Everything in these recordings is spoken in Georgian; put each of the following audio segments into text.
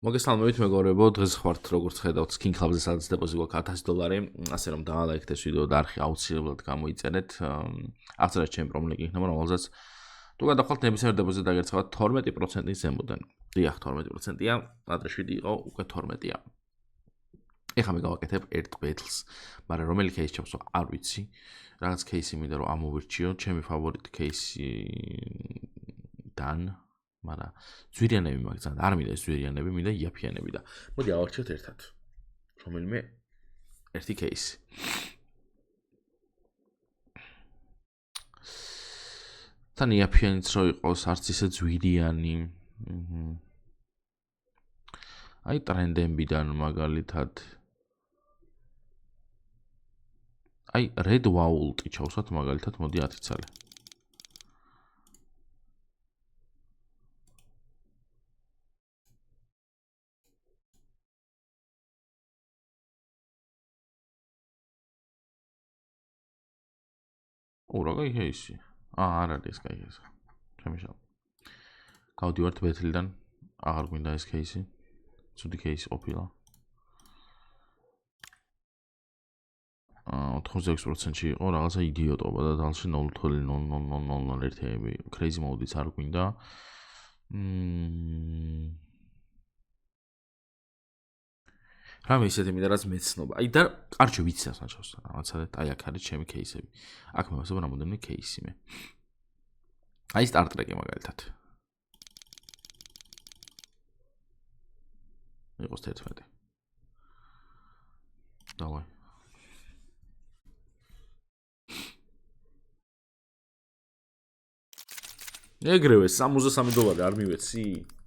მოგესალმებით მეგობრებო, დღეს ხართ როგორც ხედავთ Skin Club-ზე სადაც დეპოზიტი გვაქვს $100, ასე რომ დაალაიქეთ ეს ვიდეო და არხი აუცილებლად გამოიწერეთ. აღწერეთ ჩემი პრომლინგი იქნება, რომელზეც თუ გადახვალთ ნებისმიერ დეპოზიტს დაგერცხავთ 12%-ის ზემოდან. დიახ, 12%-ია, ადრე 7 იყო, უკვე 12-ია. ეხლა მე გავაკეთებ ერთ ბეთლს, მაგრამ რომელი кейსი ჩავსვა, არ ვიცი. რაღაც кейსი მინდა რომ ამოვირჩიო, ჩემი ფავორიტი кейსი დან მაგრამ ზვირიანები მაგზად არ მინდა ზვირიანები, მინდა იაფიანები და მოდი ავარჩიოთ ერთად. რომელიმე ერთი кейსი. თან იაფიანიც რო იყოს, არც ისე ზვირიანი. აი ტრენდებიდან მაგალითად. აი Red Vault-ი ჩავსვათ მაგალითად, მოდი 10 წელი. რა კაი кейსი. არ არის კაი кейსი. შემიშალ. გავდივართ ბეთლიდან, აღარ გვინდა ეს кейსი. ცუდი кейსი ყოფილა. 86%-ში იყო რაღაცა იდიოტობა და დალში 0.0001-ები. Crazy mode-იც არ გვინდა. რამე ისეთი მინდა რაც მეცნობა. აი და კარჩო ვიცი ასე ჩავსვა. რაღაცადეთ აი აქ არის ჩემი кейსები. აქ მევასებ რამოდენიმე кейსი მე. აი Star Trek-ი მაგალითად. იყოს 11. დავაი. ეგრევე $63 არ მივეცი?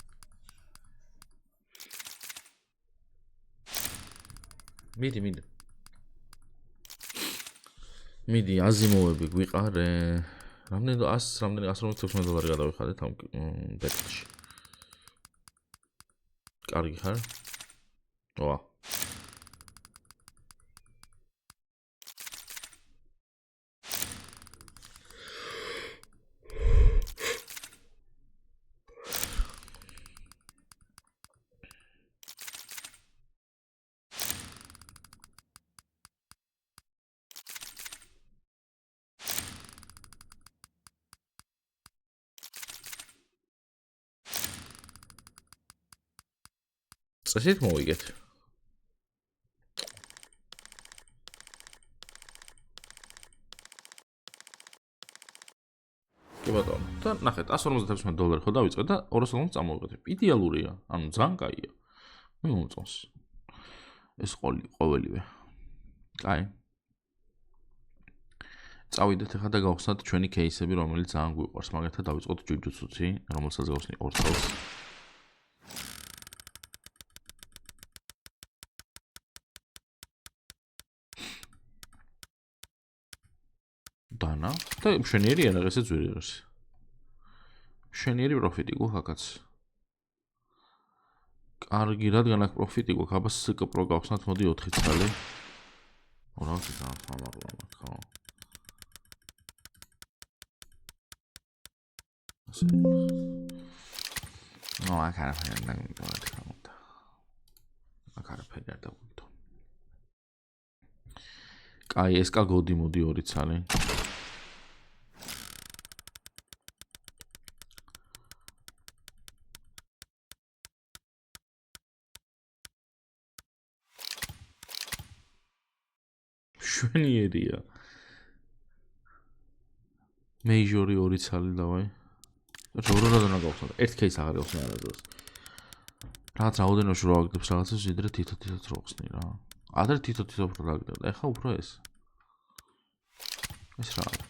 მიდი აზიმოვები გვიყარე. რამდენი $116 გადავიხადეთ ამ ბეთლში. კარგი ხარ? ვა. წესით მოვიგეთ. კი ბატონო. და ნახეთ, $156 ხო დავიწყე და $200 წამოვიღეთ. იდეალურია, ანუ ძალიან კაია. მე მომწონს. ეს ყოველივე. კაი. წავიდეთ ახლა და გავხსნათ ჩვენი кейსები, რომელიც ძალიან გვიყვარს. მაგალითად დავიწყოთ ჯუჯუცუცი, რომელსაც გავხსნი 2 წელს. დანა და მშვენიერი არა ესე ძვირიღეს. მშვენიერი პროფიტი გვაქვს. კარგი, რადგან აქ პროფიტი გვაქვს, აბა SK Pro გავხსნათ, მოდი 4 წელი. რა ვიცი, ამაღლა მაგ ხო. ნუ აქ არაფერი არ დაგვიგდო. აქ არაფერი არ დაგვიგდო. კაი, SK გოდი მოდი 2 წელი. შვენიერია. მეიჟორი 2 წელი დავაი. როდესაც გავხსნა. ერთ кейს აღარ გავხსნა არასდროს. რაღაც რაოდენობა რო აგდებს რაღაცას ვიდრე თითო-თითოდ რო ხსნი რა. ადრე თითო-თითოდ რო აგდებდა. ეხლა უფრო ეს. ეს რა არის?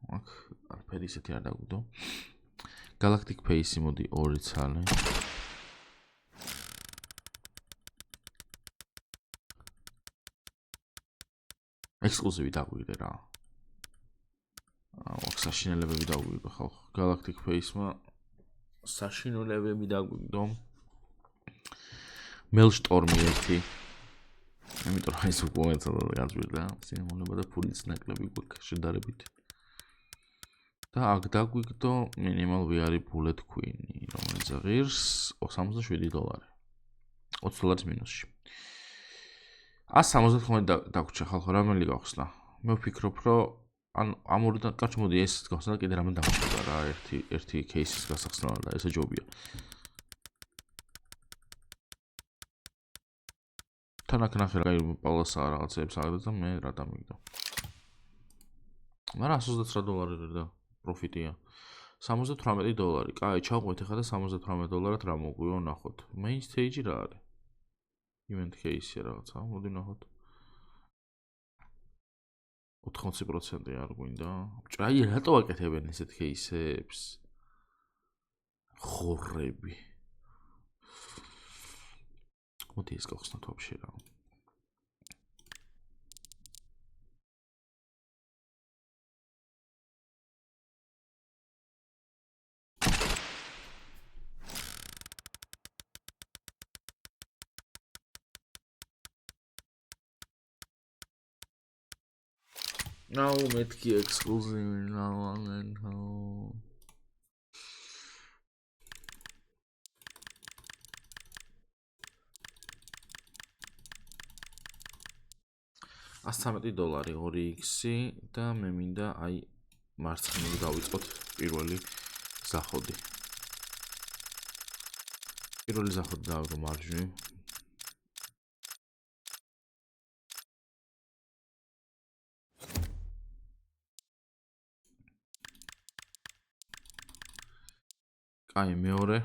აქ არაფერი ისეთი არ დაგვიდო. Galactic Pace მოდი 2 წელი. ექსკლუზივი დაგვიგდე რა. აქ საშინელებები დაგვიგდო ხო. Galactic Pace-მა საშინელებები დაგვიგდო. Maelstrom-ი ერთი. იმიტომ რომ ეს უკვე განწვირდა. სინემონება და ფულიც ნაკლები გვაქვს შედარებით. და აქ დაგვიგდო minimal VR bullet queen-ი, რომელიც ღირს $67. $20 მინუსში. 175 დაგვრჩა ხალხო, რამელი გავხსნა. მე ვფიქრობ, რომ ან ამორიდან კაც მოდი ეს გავხსნა და კიდე რამე დავჭირდა რა, ერთი кейსის გასახსნა და ესე ჯობია. თან აქ ნახე რა პავლასა რაღაცებს აღდა და მე რა დამიგდო. მაგრამ $129 და პროფიტია. $78. კაი, ჩავყვეთ ახლა და $78 რა მოგვიო ნახოთ. main stage რა არის? event case-ია რაღაცა, მოდი ნახოთ. 80% არ გვინდა. აი, რატო აკეთებენ ესეთ кейსებს? ხორები. მოდი ეს გავხსნათ ვაფშე რა. No, მეთქი ექსკლუზივი ნავანენ. 113 $, 2x და მე მინდა აი მარცხნივ დავიწყოთ პირველი ზახოდი. პირველი ზახოდი დავიღო მარჯვნივ. აი მეორე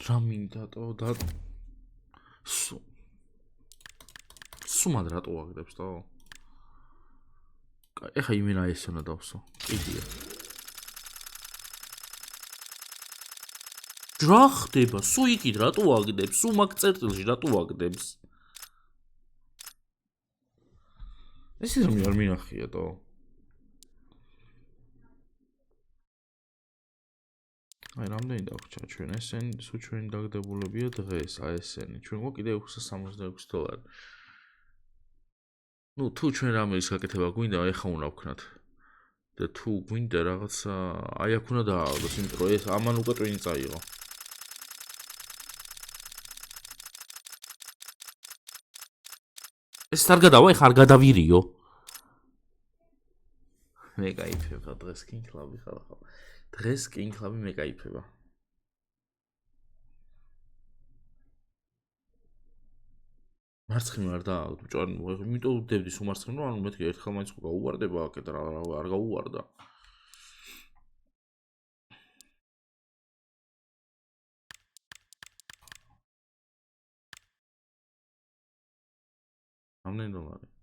რა მინდა და სუმად რატო ვაგდებს და ეხა იმენა ეს უნდა დავსო კიდია რა ხდება სუ იქით რატო ვაგდებს სუ მაგ წერტილში რატო ვაგდებს ეს რომ არ მინახია და აი რამდენი დაგვრჩა ჩვენ ესენი სუ ჩვენი დაგდებულებია დღეს აი ესენი ჩვენ კიდე $666 ну თუ ჩვენ რამის გაკეთება გვინდა ეხა უნდა ვქნათ და თუ გვინდა რაღაცა აი აქ უნდა დაავალოს იმიტომ რომ ეს ამან უკვე ტვინი წაიღო ეს არ გადავა ეხა არ გადავირიო მე გაიფება დღეს კინ კლაბი ხალხო დღეს კინ კლაბი მე გაიფება მარცხნივ არ დაავალო იმიტომ ვდებდი სულ მარცხნივ ანუ მეთქი ერთხელ მაინც ხო გაუვარდება აქეთ რა არ გაუვარდა რამდენი $?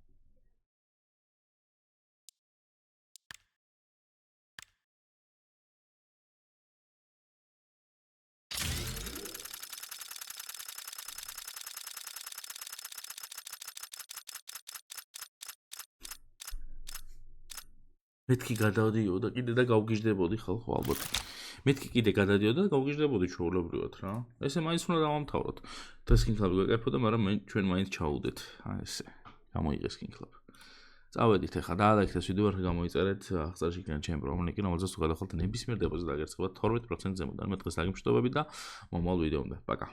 მეთქი გადავდიო და კიდე და გავგიჟდებოდი ხალხო ალბათ მეთქი კიდე გადადიო და გავგიჟდებოდი ჩვეულებრივად რა ესე მაინც უნდა დავამთავროთ დღეს კინ კლაბი გაკეთებოდა მაგრამ ჩვენ მაინც ჩაუდეთ აი ესე გამოიღეს კინ კლაბი წავედით ახლა დაალექეთ ეს ვიდეო რა გამოიწერეთ აღწერაში იქნება ჩემი პრომლინკი რომელზეც თუ გადახალთ ნებისმიერ დებოზე დაგერცხებათ 12% ზემოდან მე დღეს დაგიმშვიდობები და მომავალ ვიდეომდე პაკა